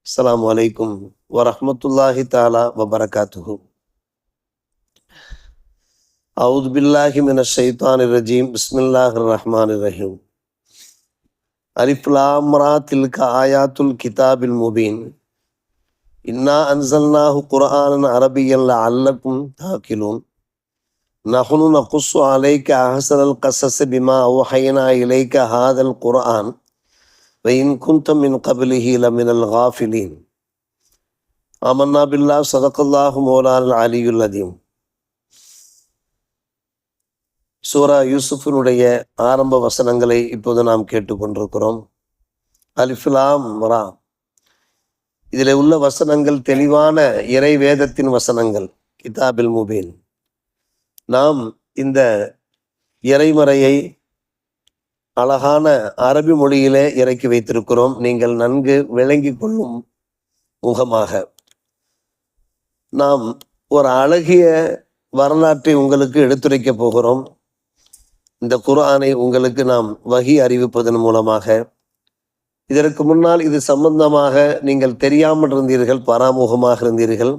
அஸ்ஸலாமு அலைக்கும் வரஹ்மத்துல்லாஹி தஆலா வபரகாத்துஹு. அவுது பில்லாஹி மினஷ் ஷைத்தானிர் ரஜீம். பிஸ்மில்லாஹிர் ரஹ்மானிர் ரஹீம். அலிஃப் லாம் ரா தில்க ஆயாத்துல் கிதாபில் முபீன். இன்னா அன்ஸல்னாஹு குர்ஆனன் அரபிய்யன் லஅல்லக்கும் தாக்கிலூன். நஹ்னு நகுஸ்ஸு அலைக அஹ்ஸனல் கஸஸி பிமா அவ்ஹைனா இலைக ஹாதல் குர்ஆன் வஇன் குன்த மின் கப்லிஹி லமினல் காஃபிலீன். ஆமன்னா பில்லாஹ் ஸதகல்லாஹு மௌலானல் அலியுல் அதீம். சூரா யூசுஃபினுடைய ஆரம்ப வசனங்களை இப்போது நாம் கேட்டுக்கொண்டிருக்கிறோம். அலிஃப் லாம் ரா. இதில் உள்ள வசனங்கள் தெளிவான இறை வேதத்தின் வசனங்கள், கிதாபில் முபீன். நாம் இந்த இறைமறையை அழகான அரபி மொழியிலே இறக்கி வைத்திருக்கிறோம். நீங்கள் நன்கு விளங்கி கொள்ளும் முகமாக நாம் ஒரு அழகிய வரலாற்றை உங்களுக்கு எடுத்துரைக்கப் போகிறோம். இந்த குர்ஆனை உங்களுக்கு நாம் வஹி அறிவிப்பதன் மூலமாக. இதற்கு முன்னால் இது சம்பந்தமாக நீங்கள் தெரியாமல் இருந்தீர்கள், பராமுகமாக இருந்தீர்கள்.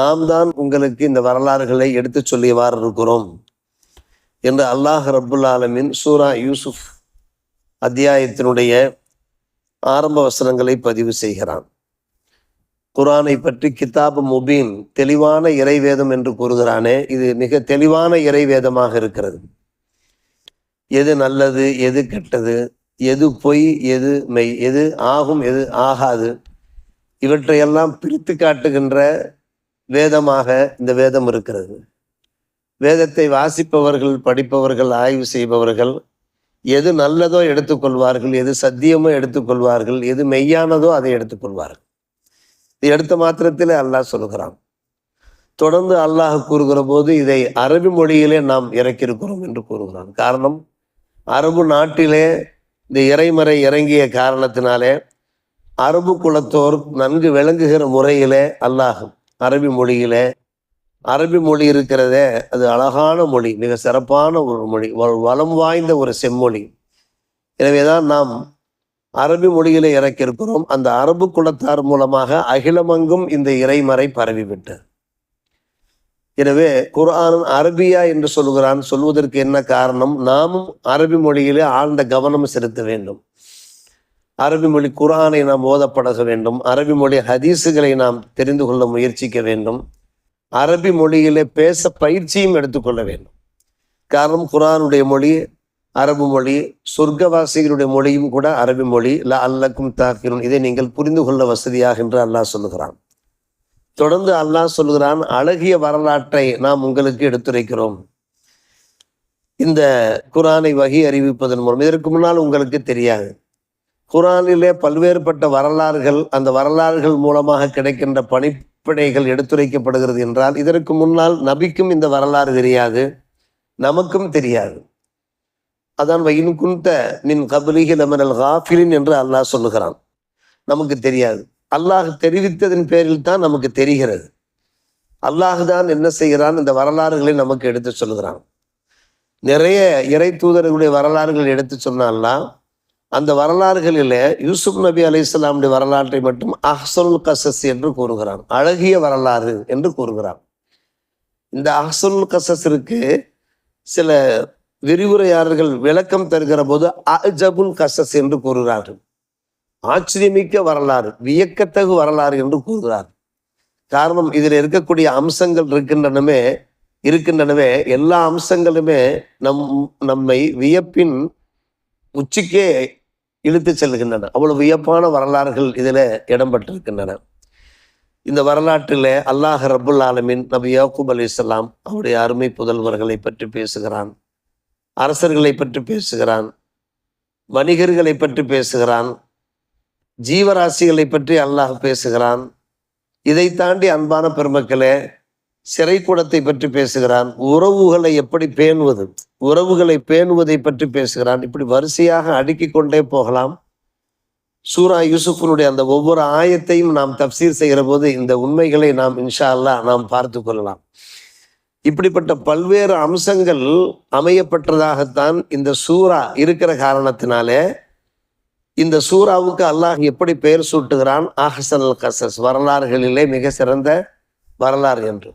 நாம் தான் உங்களுக்கு இந்த வரலாறுகளை எடுத்து சொல்லியவாறு இருக்கிறோம் என்று அல்லாஹ் ரப்புல் ஆலமீன் சூரா யூசுஃப் அத்தியாயத்தினுடைய ஆரம்ப வசனங்களை பதிவு செய்கிறான். குர்ஆனை பற்றி கிதாப் முபீன், தெளிவான இறைவேதம் என்று கூறுகிறானே, இது மிக தெளிவான இறைவேதமாக இருக்கிறது. எது நல்லது, எது கெட்டது, எது பொய், எது மெய், எது ஆகும், எது ஆகாது, இவற்றையெல்லாம் பிரித்து காட்டுகின்ற வேதமாக இந்த வேதம் இருக்கிறது. வேதத்தை வாசிப்பவர்கள், படிப்பவர்கள், ஆய்வு செய்பவர்கள் எது நல்லதோ எடுத்துக்கொள்வார்கள், எது சத்தியமோ எடுத்துக்கொள்வார்கள், எது மெய்யானதோ அதை எடுத்துக்கொள்வார்கள். இது எடுத்த மாத்திரத்தில் அல்லாஹ் சொல்கிறான். தொடர்ந்து அல்லாஹ் கூறுகிற போது இதை அரபி மொழியிலே நாம் இறக்கியிருக்கிறோம் என்று கூறுகிறான். காரணம், அரபு நாட்டிலே இந்த இறைமறை இறங்கிய காரணத்தினாலே அரபு குலத்தோர் நன்கு விளங்குகிற முறையிலே அல்லாஹ் அரபி மொழியிலே, அரபி மொழி இருக்கிறதே அது அழகான மொழி, மிக சிறப்பான ஒரு மொழி, வளம் வாய்ந்த ஒரு செம்மொழி. எனவேதான் நாம் அரபி மொழியிலே இறக்கியிருக்கிறோம். அந்த அரபு குலத்தார் மூலமாக அகிலமங்கும் இந்த இறைமறை பரவிவிட்டது. எனவே குர்ஆன் அரபியா என்று சொல்கிறான். சொல்வதற்கு என்ன காரணம்? நாமும் அரபி மொழியிலே ஆழ்ந்த கவனம் செலுத்த வேண்டும். அரபி மொழி குர்ஆனை நாம் ஓதப்பழக வேண்டும். அரபி மொழி ஹதீஸுகளை நாம் தெரிந்து கொள்ள முயற்சிக்க வேண்டும். அரபி மொழியிலே பேச பயிற்சியும் எடுத்துக்கொள்ள வேண்டும். காரணம், குர்ஆனுடைய மொழி அரபு மொழி, சொர்க்கவாசிகளுடைய மொழியும் கூட அரபி மொழி. லஅல்லக்கும் தாக்கிலூன். இதை நீங்கள் புரிந்து கொள்ள வசதியாக என்று அல்லாஹ் சொல்லுகிறான். தொடர்ந்து அல்லாஹ் சொல்லுகிறான், அழகிய வரலாற்றை நாம் உங்களுக்கு எடுத்துரைக்கிறோம் இந்த குர்ஆனை வஹி அறிவிப்பதன் மூலம். இதற்கு முன்னால் உங்களுக்கு தெரியாது. குர்ஆனிலே பல்வேறுபட்ட வரலாறுகள், அந்த வரலாறுகள் மூலமாக கிடைக்கின்ற பணிப்படைகள் எடுத்துரைக்கப்படுகிறது என்றால், இதற்கு முன்னால் நபிக்கும் இந்த வரலாறு தெரியாது, நமக்கும் தெரியாது. அதான் வயின் குந்த மின் கப்லிஹி லமினல் காஃபிலின் என்று அல்லாஹ் சொல்லுகிறான். நமக்கு தெரியாது. அல்லாஹ் தெரிவித்ததின் பேரில் தான் நமக்கு தெரிகிறது. அல்லாஹ் தான் என்ன செய்கிறான், இந்த வரலாறுகளை நமக்கு எடுத்து சொல்லுகிறான். நிறைய இறை தூதர்களுடைய வரலாறுகள் எடுத்து சொன்னாலாம். அந்த வரலாறுகளில் யூசுப் நபி அலைஹிஸ்ஸலாமுடைய வரலாற்றை மட்டும் அஹ்ஸனுல் கஸஸ் என்று கூறுகிறான், அழகிய வரலாறு என்று கூறுகிறான். இந்த அஹ்ஸனுல் கஸஸிற்கு சில விரிவுரையாளர்கள் விளக்கம் தருகிற போது அஜபுல் கஸஸ் என்று கூறுகிறார்கள். ஆச்சரியமிக்க வரலாறு, வியக்கத்தகு வரலாறு என்று கூறுகிறார். காரணம், இதில் இருக்கக்கூடிய அம்சங்கள் இருக்கின்றனவே எல்லா அம்சங்களுமே நம்மை வியப்பின் உச்சிக்கே இழுத்து செல்கின்றன. அவ்வளவு வியப்பான வரலாறுகள் இதில் இடம்பெற்றிருக்கின்றன. இந்த வரலாற்றில் அல்லாஹ் ரப்புல் ஆலமீன் நபி யாக்கூப் அலைஹிஸ்ஸலாம் அவருடைய அருமை புதல்வர்களை பற்றி பேசுகிறான், அரசர்களை பற்றி பேசுகிறான், வணிகர்களை பற்றி பேசுகிறான், ஜீவராசிகளை பற்றி அல்லாஹ் பேசுகிறான். இதை தாண்டி அன்பான பெருமக்களே, சிறைக்கூடத்தை பற்றி பேசுகிறான், உறவுகளை எப்படி பேணுவது, உறவுகளை பேணுவதை பற்றி பேசுகிறான். இப்படி வரிசையாக அடுக்கிக் கொண்டே போகலாம். சூரா யூசுஃபினுடைய அந்த ஒவ்வொரு ஆயத்தையும் நாம் தப்சீர் செய்கிற போது இந்த உண்மைகளை நாம் இன்ஷா அல்லாஹ் நாம் பார்த்து கொள்ளலாம். இப்படிப்பட்ட பல்வேறு அம்சங்கள் அமையப்பட்டதாகத்தான் இந்த சூரா இருக்கிற காரணத்தினாலே இந்த சூறாவுக்கு அல்லாஹ் எப்படி பெயர் சூட்டுகிறான்? அஹ்ஸனுல் கஸஸ், வரலாறுகளிலே மிக சிறந்த வரலாறு என்று.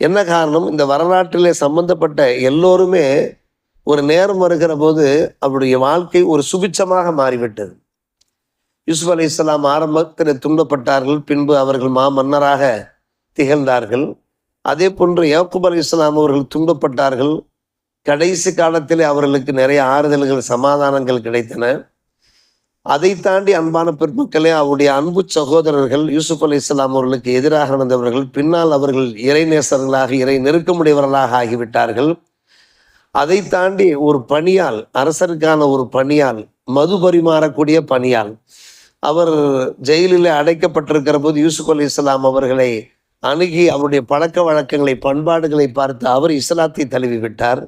என்ன காரணம்? இந்த வரலாற்றிலே சம்பந்தப்பட்ட எல்லோருமே ஒரு நேரம் வருகிற போது அவருடைய வாழ்க்கை ஒரு சுபிட்சமாக மாறிவிட்டது. யூசுப் அலைஹிஸ்ஸலாம் ஆரம்பத்தில் துன்பப்பட்டார்கள், பின்பு அவர்கள் மன்னராக திகழ்ந்தார்கள். அதே போன்று யாக்கூப் அலைஹிஸ்ஸலாம் அவர்கள் துன்பப்பட்டார்கள், கடைசி காலத்திலே அவர்களுக்கு நிறைய ஆறுதல்கள், சமாதானங்கள் கிடைத்தன. அதை தாண்டி அன்பான பெருமக்களே, அவருடைய அன்பு சகோதரர்கள் யூசுப் அலைஹிஸ்ஸலாம் அவர்களுக்கு எதிராக நடந்தவர்கள் பின்னால் அவர்கள் இறைநேசர்களாக, இறை நெருக்கமுடையவர்களாக ஆகிவிட்டார்கள். அதை தாண்டி ஒரு பணியால், அரசருக்கான ஒரு பணியால், மது பரிமாறக்கூடிய பணியால், அவர் ஜெயிலில் அடைக்கப்பட்டிருக்கிற போது யூசுப் அலைஹிஸ்ஸலாம் அவர்களை அணுகி அவருடைய பழக்க வழக்கங்களை, பண்பாடுகளை பார்த்து அவர் இஸ்லாத்தை தழுவி விட்டார்.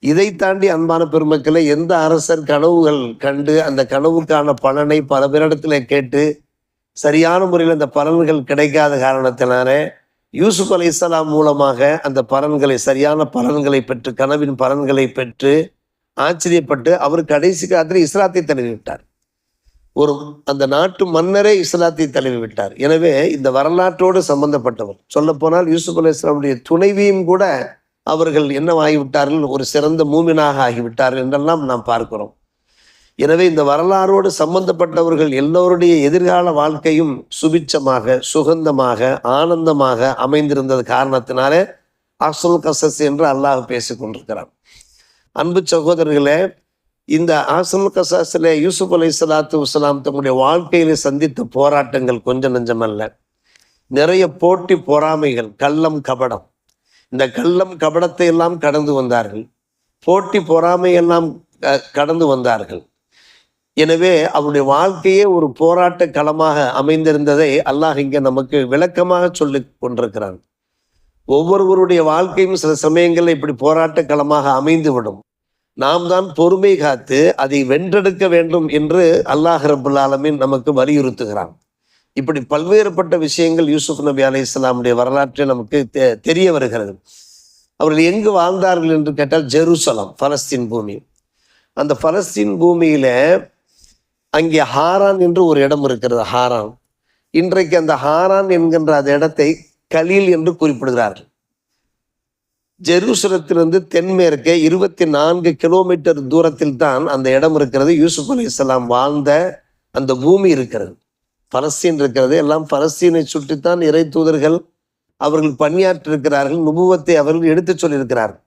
இதை தாண்டி அன்பான பெருமக்களை, எந்த அரசர் கனவுகள் கண்டு அந்த கனவுக்கான பலனை பல பேரிடத்துல கேட்டு சரியான முறையில் அந்த பலன்கள் கிடைக்காத காரணத்தினால யூசுப் அலைஹிஸ்ஸலாம் மூலமாக அந்த பலன்களை, சரியான பலன்களை பெற்று, கனவின் பலன்களை பெற்று ஆச்சரியப்பட்டு அவர் கடைசி காலத்தில் இஸ்லாத்தை தழுவி விட்டார். அந்த நாட்டு மன்னரே இஸ்லாத்தை தழுவி விட்டார். எனவே இந்த வரலாற்றோடு சம்பந்தப்பட்டவர். சொல்ல போனால் யூசுப் அலைஹிஸ்ஸலாமுடைய துணைவியும் கூட அவர்கள் என்னவாகிவிட்டார்கள்? ஒரு சிறந்த மூமினாக ஆகிவிட்டார்கள் என்றெல்லாம் நாம் பார்க்கிறோம். எனவே இந்த வரலாறோடு சம்பந்தப்பட்டவர்கள் எல்லோருடைய எதிர்கால வாழ்க்கையும் சுபிட்சமாக, சுகந்தமாக, ஆனந்தமாக அமைந்திருந்தது காரணத்தினாலே அஹ்ஸனுல் கஸஸ் என்று அல்லாஹ் பேசிக் கொண்டிருக்கிறான். அன்பு சகோதரர்களே, இந்த அஹ்ஸனுல் கஸஸிலே யூசுப் அலைஹிஸ்ஸலாத்து வஸ்ஸலாம் தம்முடைய வாழ்க்கையிலே சந்தித்த போராட்டங்கள் கொஞ்சம் நெஞ்சமல்ல. நிறைய போட்டி பொறாமைகள், கள்ளம் கபடம். இந்த கள்ளம் கபடத்தை எல்லாம் கடந்து வந்தார்கள், போட்டி பொறாமையெல்லாம் கடந்து வந்தார்கள். எனவே அவருடைய வாழ்க்கையே ஒரு போராட்ட களமாக அமைந்திருந்ததை அல்லாஹ் இங்கே நமக்கு விளக்கமாக சொல்லி கொண்டிருக்கிறான். ஒவ்வொருவருடைய வாழ்க்கையும் சில சமயங்களில் இப்படி போராட்ட களமாக அமைந்துவிடும். நாம் தான் பொறுமை காத்து அதை வென்றெடுக்க வேண்டும் என்று அல்லாஹ் ரப்புல் ஆலமீன் நமக்கு வலியுறுத்துகிறான். இப்படி பல்வேறுபட்ட விஷயங்கள் யூசுப் நபி அலைஹிஸ்ஸலாமுடைய வரலாற்றில் நமக்கு தெரிய வருகிறது. அவர்கள் எங்கு வாழ்ந்தார்கள் என்று கேட்டால் ஜெருசலம், பலஸ்தீன் பூமி. அந்த பலஸ்தீன் பூமியில அங்கே ஹாரான் என்று ஒரு இடம் இருக்கிறது. ஹாரான், இன்றைக்கு அந்த ஹாரான் என்கின்ற அந்த இடத்தை கலீல் என்று குறிப்பிடுகிறார்கள். ஜெருசலத்திலிருந்து தென்மேற்கே 24 கிலோமீட்டர் தூரத்தில் தான் அந்த இடம் இருக்கிறது. யூசுப் அலைஹிஸ்ஸலாம் வாழ்ந்த அந்த பூமி இருக்கிறது, பலஸ்தீன் இருக்கிறது. எல்லாம் பலஸ்தீனை சுற்றித்தான் இறை தூதர்கள் அவர்கள் பணியாற்றிருக்கிறார்கள், நுபுவத்தை அவர்கள் எடுத்துச் சொல்லியிருக்கிறார்கள்.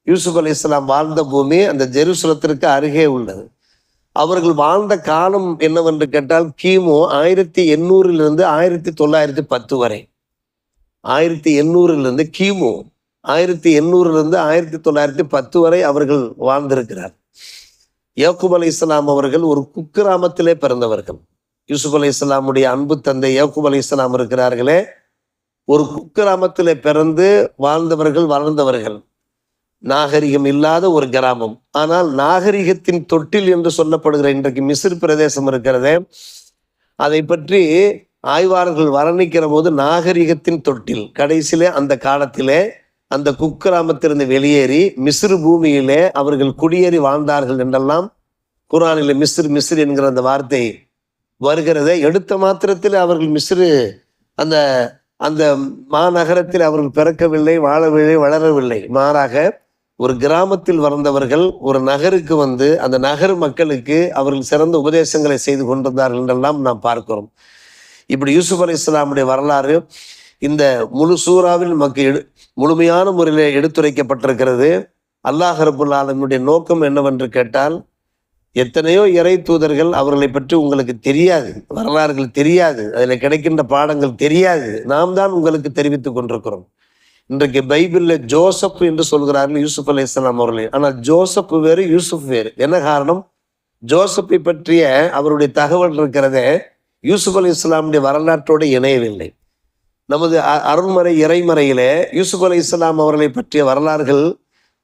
யூசுப் அலைஹிஸ்ஸலாம் வாழ்ந்த பூமி அந்த ஜெருசலத்திற்கு அருகே உள்ளது. அவர்கள் வாழ்ந்த காலம் என்னவென்று கேட்டால் கிமு 1800 1910 வரை. 1800 கிமு 1800 1910 வரை அவர்கள் வாழ்ந்திருக்கிறார். யாக்கூப் அலைஹிஸ்ஸலாம் அவர்கள் ஒரு குக்கிராமத்திலே பிறந்தவர்கள். யூசுப் அலைஹிஸ்ஸலாமுடைய அன்பு தந்தை யாக்கூப் அலைஹிஸ்ஸலாம் இருக்கிறார்களே, ஒரு குக்கிராமத்திலே பிறந்து வாழ்ந்தவர்கள், வளர்ந்தவர்கள். நாகரிகம் இல்லாத ஒரு கிராமம், ஆனால் நாகரிகத்தின் தொட்டில் என்று சொல்லப்படுகிற இன்றைக்கு மிஸ்ர் பிரதேசம் இருக்கிறதே, அதை பற்றி ஆய்வாளர்கள் வர்ணிக்கிற போது நாகரிகத்தின் தொட்டில். கடைசியிலே அந்த காலத்திலே அந்த குக்கிராமத்திலிருந்து வெளியேறி மிஸ்ர் பூமியிலே அவர்கள் குடியேறி வாழ்ந்தார்கள் என்றெல்லாம் குர்ஆனிலே மிஸ்ர் என்கிற அந்த வார்த்தை வருகிறதை எடுத்த மாத்திரத்தில் அவர்கள் மிஸ்ரு அந்த அந்த மாநகரத்தில் அவர்கள் பிறக்கவில்லை, வாழவில்லை, வளரவில்லை. மாறாக ஒரு கிராமத்தில் வளர்ந்தவர்கள் ஒரு நகருக்கு வந்து அந்த நகர் மக்களுக்கு அவர்கள் சிறந்த உபதேசங்களை செய்து கொண்டிருந்தார்கள் என்றெல்லாம் நாம் பார்க்கிறோம். இப்படி யூசுப் அலைஹிஸ்ஸலாமுடைய வரலாறு இந்த முழு சூறாவில் நமக்கு முழுமையான முறையில் எடுத்துரைக்கப்பட்டிருக்கிறது. அல்லாஹ் ரப்புல் ஆலமீனுடைய நோக்கம் என்னவென்று கேட்டால், எத்தனையோ இறை தூதர்கள் அவர்களை பற்றி உங்களுக்கு தெரியாது, வரலாறுகள் தெரியாது, அதில் கிடைக்கின்ற பாடங்கள் தெரியாது. நாம் தான் உங்களுக்கு தெரிவித்துக் கொண்டிருக்கிறோம். இன்றைக்கு பைபிளில் ஜோசப் என்று சொல்கிறார்கள் யூசுப் அலைஹிஸ்ஸலாம் அவர்களே. ஆனால் ஜோசப் வேறு, யூசுப் வேறு. என்ன காரணம்? ஜோசப்பை பற்றிய அவருடைய தகவல் இருக்கிறதே யூசுப் அலைஹிஸ்ஸலாமுடைய வரலாற்றோடு இணையவில்லை. நமது அருள்மறை இறைமறையிலே யூசுப் அலைஹிஸ்ஸலாம் அவர்களை பற்றிய வரலாறுகள்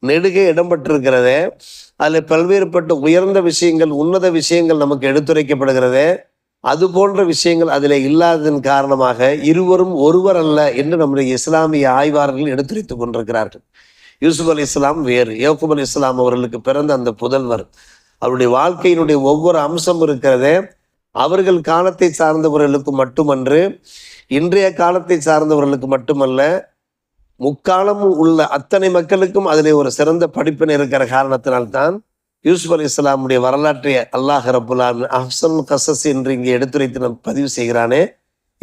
நெடுகே இடம்பெற்றிருக்கிறதே. அதில் பல்வேறுபட்ட உயர்ந்த விஷயங்கள், உன்னத விஷயங்கள் நமக்கு எடுத்துரைக்கப்படுகிறதே. அது போன்ற விஷயங்கள் அதில் இல்லாததன் காரணமாக இருவரும் ஒருவர் அல்ல என்று நம்முடைய இஸ்லாமிய ஆய்வாளர்கள் எடுத்துரைத்துக் கொண்டிருக்கிறார்கள். யூசுப் அலைஹிஸ்ஸலாம் வேறு, யாக்கூப் அலைஹிஸ்ஸலாம் அவர்களுக்கு பிறந்த அந்த புதல்வர். அவருடைய வாழ்க்கையினுடைய ஒவ்வொரு அம்சம் இருக்கிறதே அவர்கள் காலத்தை சார்ந்தவர்களுக்கு மட்டுமன்று, இன்றைய காலத்தை சார்ந்தவர்களுக்கு மட்டுமல்ல, முக்காலமும் உள்ள அத்தனை மக்களுக்கும் அதிலே ஒரு சிறந்த படிப்பினை இருக்கிற காரணத்தினால்தான் யூசுப் அலைஹிஸ்ஸலாமுடைய வரலாற்றை அல்லாஹ் ரப்புல் ஆலமீன் அஹ்ஸனுல் கஸஸ் என்று இங்கே எடுத்துரைத்து நாம் பதிவு செய்கிறானே.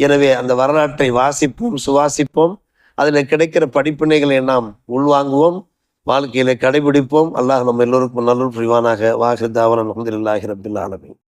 எனவே அந்த வரலாற்றை வாசிப்போம், சுவாசிப்போம், அதில் கிடைக்கிற படிப்பினைகளை நாம் உள்வாங்குவோம், வாழ்க்கையில கடைபிடிப்போம். அல்லாஹ் நம்ம எல்லோருக்கும் நல்லூர் புரிவானாக. வாஹிர் தாவனா அல்ஹம்துலில்லாஹி ரப்பில் ஆலமீன்.